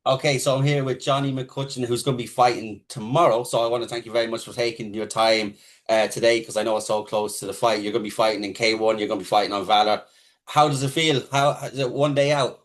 Okay, so I'm here with Johnny McCutcheon, who's going to be fighting tomorrow. So I want to thank you very much for taking your time today, because I know it's so close to the fight. You're going to be fighting in K1. You're going to be fighting on Valor. How does it feel? How is it one day out?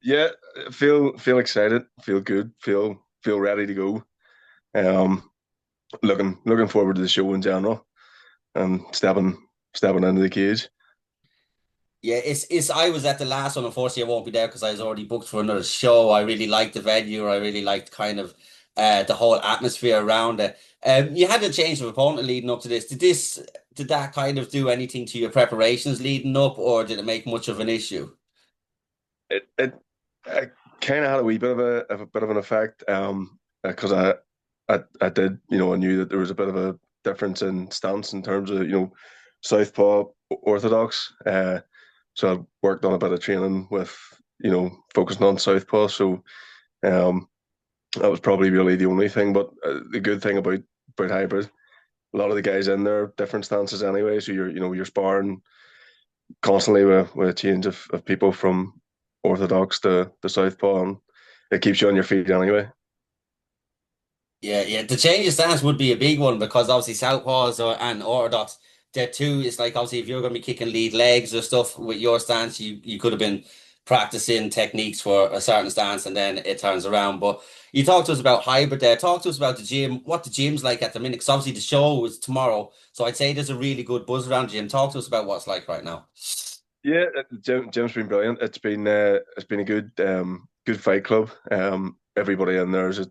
Yeah, feel excited, feel good, feel ready to go. Um, looking forward to the show in general and stepping into the cage. Yeah, it's. I was at the last one. Unfortunately, I won't be there because I was already booked for another show. I really liked the venue. I really liked kind of the whole atmosphere around it. You had a change of opponent leading up to this. Did that kind of do anything to your preparations leading up, or did it make much of an issue? It kind of had a wee bit of a bit of an effect, because I did, I knew that there was a bit of a difference in stance in terms of, southpaw orthodox. So I worked on a bit of training with, focusing on southpaw. So um, that was probably really the only thing. But the good thing about hybrid, a lot of the guys in there different stances anyway. So you're sparring constantly with a change of people from orthodox to the southpaw, and it keeps you on your feet anyway. Yeah, yeah. The change of stance would be a big one because obviously southpaws and orthodox, they're two. It's like obviously if you're going to be kicking lead legs or stuff with your stance, you could have been practicing techniques for a certain stance and then it turns around. But you talked to us about hybrid there. Talk to us about the gym, what the gym's like at the minute. Because obviously the show is tomorrow, so I'd say there's a really good buzz around the gym. Talk to us about what it's like right now. Yeah, gym's been brilliant. It's been a good fight club. Everybody in there is,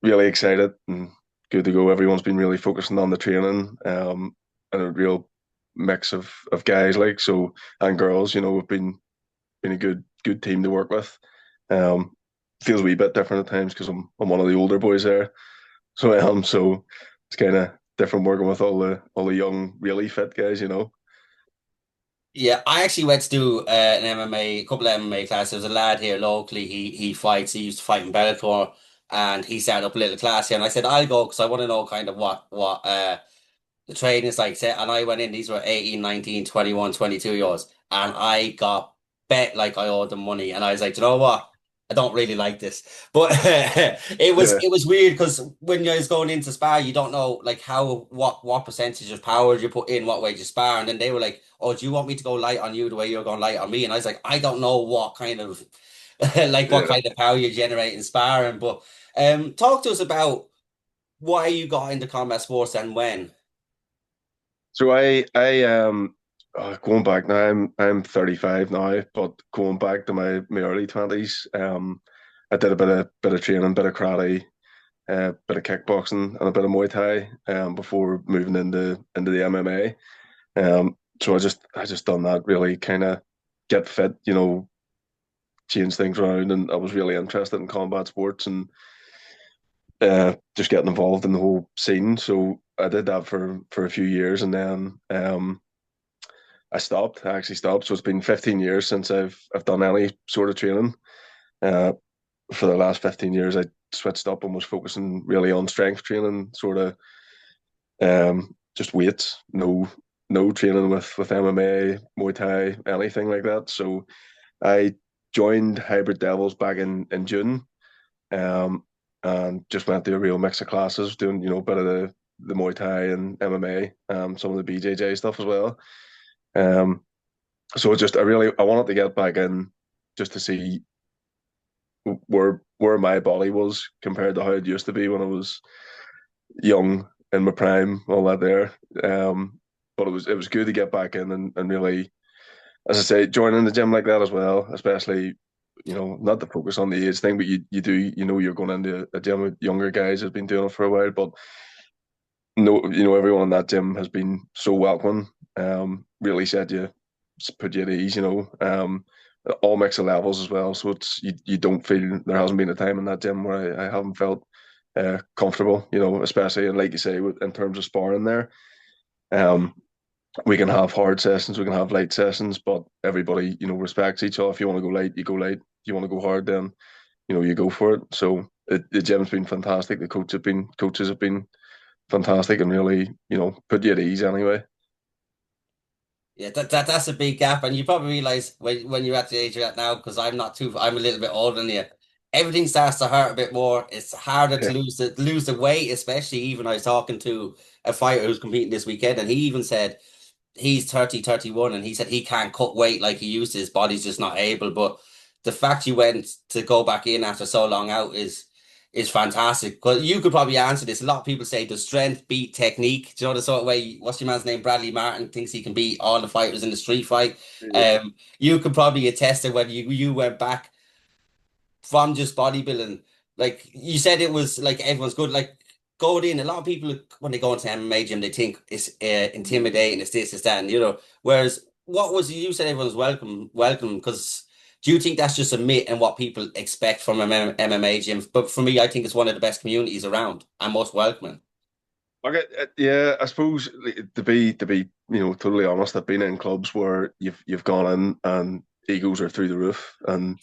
really excited and good to go. Everyone's been really focusing on the training, and a real mix of guys, like, so, and girls. We've been a good team to work with. Um, Feels a wee bit different at times because I'm one of the older boys there. So it's kind of different working with all the young, really fit guys. Yeah, I actually went to do an MMA, a couple of MMA classes. There's a lad here locally. He fights. He used to fight in Bellator, and he started up a little class here. And I said I'll go because I want to know kind of what the training is like. And I went in. These were 18, 19, 21, 22 years, and I got bet like I owed them money. And I was like, you know what? I don't really like this, but it was Yeah, it was weird because when you're going into spar, you don't know like how what percentage of power you put in, what way you spar, and then they were like, "Oh, do you want me to go light on you the way you're going light on me?" And I was like, "I don't know what kind of like what yeah. kind of power you generate in sparring." But talk to us about why you got into combat sports and when. So going back now, I'm 35 now, but going back to my early 20s, I did a bit of training, bit of karate, bit of kickboxing, and a bit of Muay Thai, before moving into the MMA. So I just done that, really kind of get fit, change things around, and I was really interested in combat sports and just getting involved in the whole scene. So I did that for a few years, and then I stopped. I actually stopped. So it's been 15 years since I've done any sort of training. Uh, for the last 15 years, I switched up and was focusing really on strength training, sort of, just weights, no training with MMA, Muay Thai, anything like that. So I joined Hybrid Devils back in June, um, and just went through a real mix of classes, doing, a bit of the Muay Thai and MMA, some of the BJJ stuff as well. Um, so I wanted to get back in just to see where my body was compared to how it used to be when I was young, in my prime, all that there. But it was good to get back in and really, as I say, joining the gym like that as well, especially, not to focus on the age thing, but you do, you're going into a gym with younger guys who've been doing it for a while, but no, everyone in that gym has been so welcoming. Really said put you at ease. All mix of levels as well. So you don't feel, there hasn't been a time in that gym where I haven't felt comfortable. Especially, and like you say, in terms of sparring there. Um, we can have hard sessions, we can have light sessions, but everybody, respects each other. If you want to go light, you go light. If you want to go hard, then you go for it. So the gym's been fantastic. The coaches have been fantastic and really, put you at ease anyway. Yeah, that's a big gap, and you probably realize when you're at the age you're at now, because I'm a little bit older than you. Everything starts to hurt a bit more. It's harder to Yeah, lose the weight, especially even I was talking to a fighter who's competing this weekend, and he even said he's 30, 31, and he said he can't cut weight like he used to. His body's just not able. But the fact you went to go back in after so long out is fantastic. Because you could probably answer this. A lot of people say, does strength beat technique? Do you know the sort of way, what's your man's name? Bradley Martin thinks he can beat all the fighters in the street fight. yeah. You could probably attest to when you went back from just bodybuilding. Like you said, it was like everyone's good. Like going in, a lot of people when they go into MMA gym, they think it's intimidating, it's this, it's that, and Whereas what was you said everyone's welcome because do you think that's just a myth and what people expect from an MMA gym? But for me, I think it's one of the best communities around and most welcoming. Okay, yeah, I suppose like, to be totally honest, I've been in clubs where you've gone in and egos are through the roof, and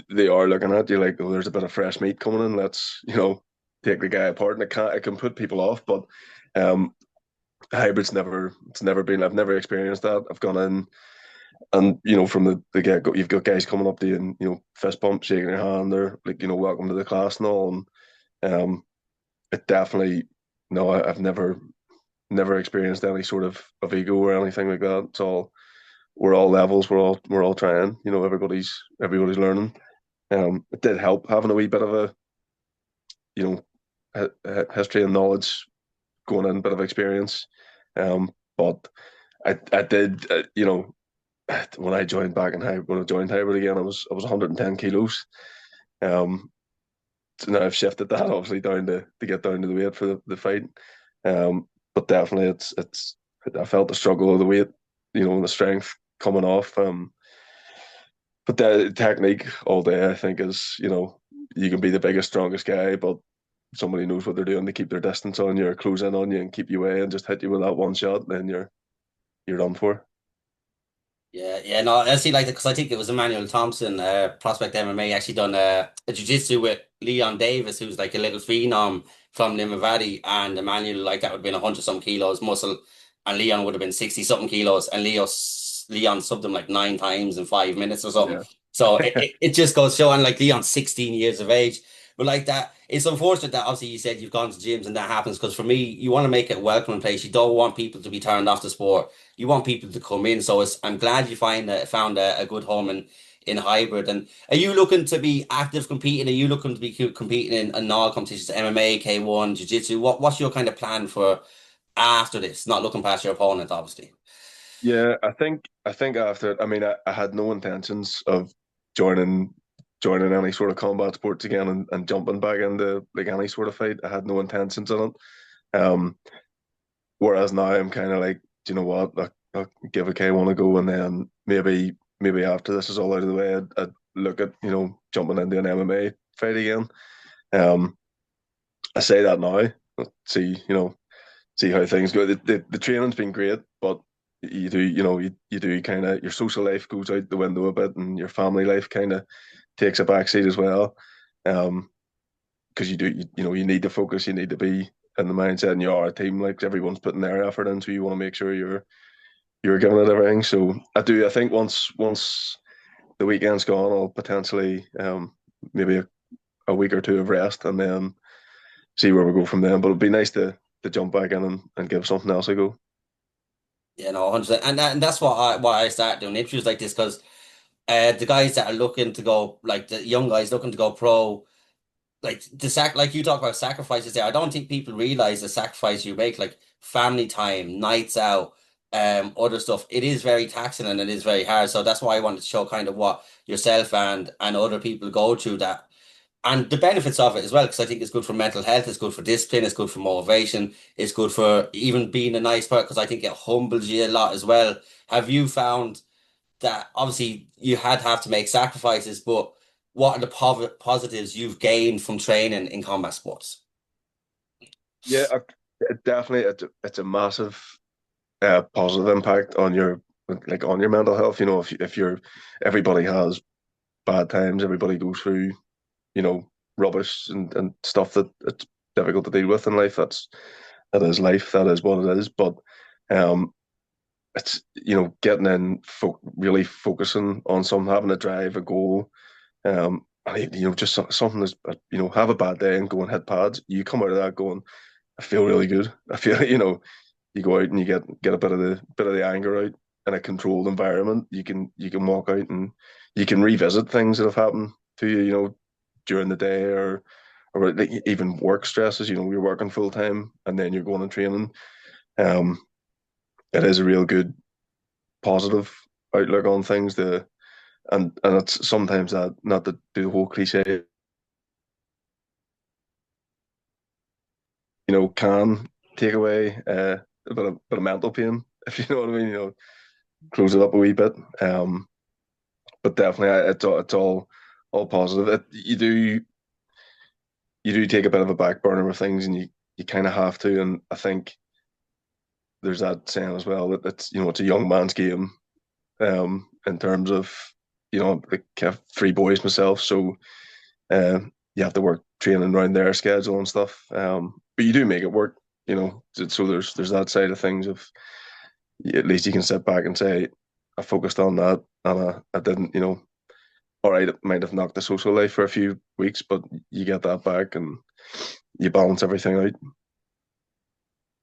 they are looking at you like, oh, there's a bit of fresh meat coming in. Let's take the guy apart, and it can put people off. But um, hybrid's never it's never been. I've never experienced that. I've gone in, and from the get go, you've got guys coming up to you and fist bump, shaking your hand, they're like welcome to the class and all, and it definitely no, I've never experienced any sort of ego or anything like that. It's all we're all levels. We're all trying. Everybody's learning. It did help having a wee bit of a you history and knowledge going in, bit of experience. But I did when I joined back in hybrid when I joined hybrid again, I was 110 kilos. Um, so now I've shifted that obviously down to get down to the weight for the fight. But definitely it's I felt the struggle of the weight, and the strength coming off. But the technique all day, I think, is you can be the biggest, strongest guy, but somebody knows what they're doing to keep their distance on you or close in on you and keep you away and just hit you with that one shot, then you're done for. Yeah, yeah, no, I see like because I think it was Emmanuel Thompson, Prospect MMA, actually done a jiu-jitsu with Leon Davis, who's like a little phenom from Limavady, and Emmanuel like that would have been 100 some kilos muscle, and Leon would have been 60 something kilos, and Leon subbed him like 9 times in 5 minutes or something. Yeah. So it just goes showing like Leon's 16 years of age, but like that, it's unfortunate that obviously you said you've gone to gyms and that happens because for me, you want to make it a welcoming place. You don't want people to be turned off the sport, you want people to come in. So I'm glad you found a good home in hybrid. And are you looking to be active competing? Are you looking to be competing in all competitions, MMA, K1, Jiu-Jitsu? What's your kind of plan for after this? Not looking past your opponent, obviously. Yeah, I think after I mean I had no intentions of joining joining any sort of combat sports again and jumping back into like any sort of fight. I had no intentions in it. Whereas now I'm kind of like, do you know what? I'll give a K1 a go, and then maybe after this is all out of the way, I'd look at jumping into an MMA fight again. Um, I say that now. Let's see how things go. The training's been great, but you do kind of your social life goes out the window a bit, and your family life kind of takes a backseat as well. Um, because you need to focus, you need to be in the mindset, and you are a team. Like everyone's putting their effort into, you want to make sure you're giving it everything. So I think once the weekend's gone, I'll potentially maybe a week or two of rest, and then see where we go from there. But it'd be nice to jump back in and give something else a go. You know, 100%. And that's why I started doing interviews like this because the guys that are looking to go, like the young guys looking to go pro, like you talk about sacrifices there. I don't think people realize the sacrifice you make, like family time, nights out, other stuff. It is very taxing and it is very hard. So that's why I wanted to show kind of what yourself and other people go through that and the benefits of it as well. Because I think it's good for mental health, it's good for discipline, it's good for motivation, it's good for even being a nice person. Because I think it humbles you a lot as well. Have you found that obviously you had to have to make sacrifices, but what are the positives you've gained from training in combat sports? Yeah, definitely. It's a massive positive impact on your on your mental health. If you're everybody has bad times, everybody goes through you know rubbish and stuff that it's difficult to deal with in life. That is life. That is what it is. But um, it's getting in, really focusing on something, having a drive, a goal. And just something that's have a bad day and go and hit pads. You come out of that going, I feel really good. I feel you go out and you get a bit of the anger out in a controlled environment. You can walk out and you can revisit things that have happened to you, during the day, or like even work stresses. You're working full time and then you're going and training. Um, it is a real good positive outlook on things. And it's sometimes that, not to do the whole cliche, can take away a bit of mental pain, if you know what I mean. Close it up a wee bit. But definitely, it's all positive. You do take a bit of a back burner with things, and you kind of have to. And I think there's that saying as well that it's a young man's game. In terms of like, I have three boys myself, so uh, you have to work training around their schedule and stuff. But you do make it work. So there's that side of things of, at least you can sit back and say, I focused on that, and I didn't. All right, it might have knocked the social life for a few weeks, but you get that back and you balance everything out.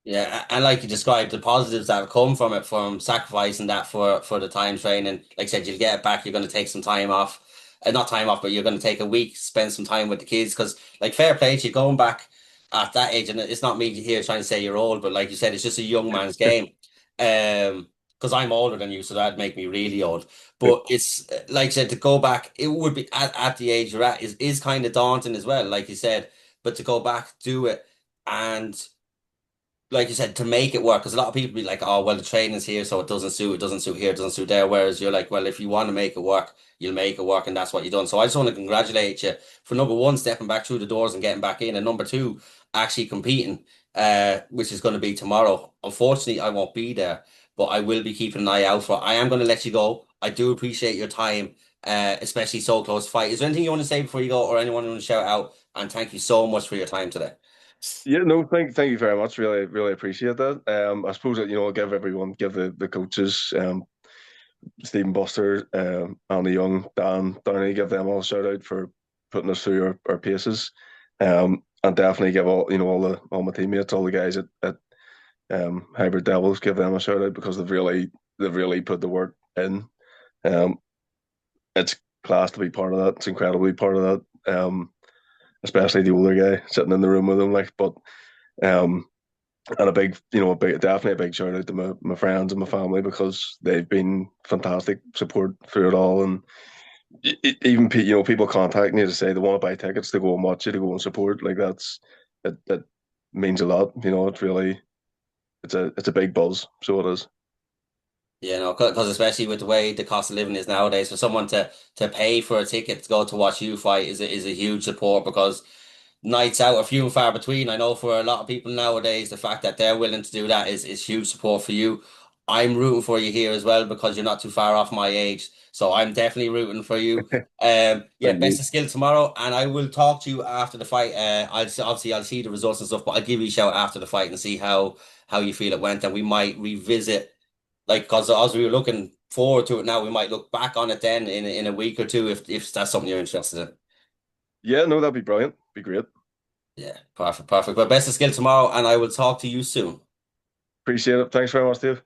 Yeah, and like you described, the positives that have come from it, from sacrificing that for the time training. Like I said, you'll get it back. You're going to take some time off, not time off, but you're going to take a week, spend some time with the kids. Because like fair play to you, going back at that age, and it's not me here trying to say you're old, but like you said, it's just a young man's game. Because I'm older than you, so that'd make me really old. But it's like I said, to go back, it would be at the age you're at is kind of daunting as well, like you said. But to go back, do it, and like you said, to make it work, because a lot of people be like, oh, well, the training's here, so it doesn't suit here, it doesn't suit there. Whereas you're like, well, if you want to make it work, you'll make it work, and that's what you've done. So I just want to congratulate you for number one, stepping back through the doors and getting back in, and number two, actually competing, which is going to be tomorrow. Unfortunately, I won't be there, but I will be keeping an eye out for it. I am going to let you go. I do appreciate your time, especially so close to fight. Is there anything you want to say before you go, or anyone you want to shout out? And thank you so much for your time today. Yeah, no, thank you very much. Really, really appreciate that. I suppose that I'll give the coaches, Stephen Buster, Andy Young, Dan Downey, give them all a shout out for putting us through our paces. And definitely give all my teammates, all the guys at Hybrid Devils, give them a shout out because they've really put the work in. Um, it's class to be part of that. It's incredibly part of that. Especially the older guy sitting in the room with them, like. But um, and definitely a big shout out to my friends and my family because they've been fantastic support through it all. And even people contacting you to say they want to buy tickets to go and watch it, to go and support. Like that means a lot. It's a big buzz. So it is. You know, because especially with the way the cost of living is nowadays, for someone to pay for a ticket to go to watch you fight is a huge support because nights out are few and far between. I know for a lot of people nowadays, the fact that they're willing to do that is huge support for you. I'm rooting for you here as well because you're not too far off my age, so I'm definitely rooting for you. Yeah, Thank best you. of skill tomorrow, and I will talk to you after the fight. Obviously I'll see the results and stuff, but I'll give you a shout after the fight and see how you feel it went, and we might revisit like because as we were looking forward to it now, we might look back on it then in a week or two if that's something you're interested in. Yeah, no, that'd be brilliant. Be great. Yeah, perfect, perfect. But best of skill tomorrow, and I will talk to you soon. Appreciate it. Thanks very much, Dave.